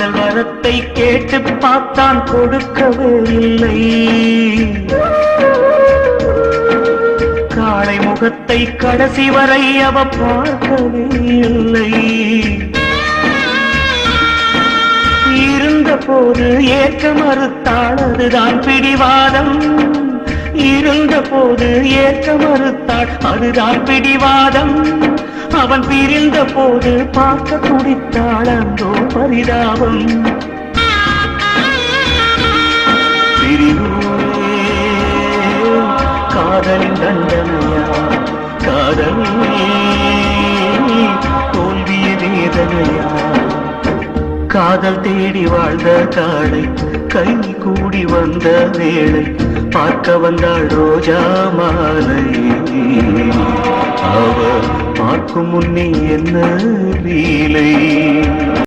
காதல் வரத்தை கேட்டு பார்த்தான், கொடுக்கவே இல்லை. காளை முகத்தை கடைசி வரை அவ பார்க்கவே இல்லை. இருந்த போது ஏற்க மறுத்தாள், அதுதான் பிடிவாதம். இருந்த போது ஏற்க மறுத்தாள், அதுதான் பிடிவாதம். அவன் பிரிந்த போது பார்க்க துடித்தாள், அந்தோ பரிதாபம். காதலின் தண்டனையா, காதல் தோல்விய வேதனையா. காதல் தேடி வாழ்ந்த காளை கை கூடி வந்த வேளை, பார்க்க வந்தாள் ரோஜா மாலை. அவ பார்க்கும் முன்னே என்ன லீலை.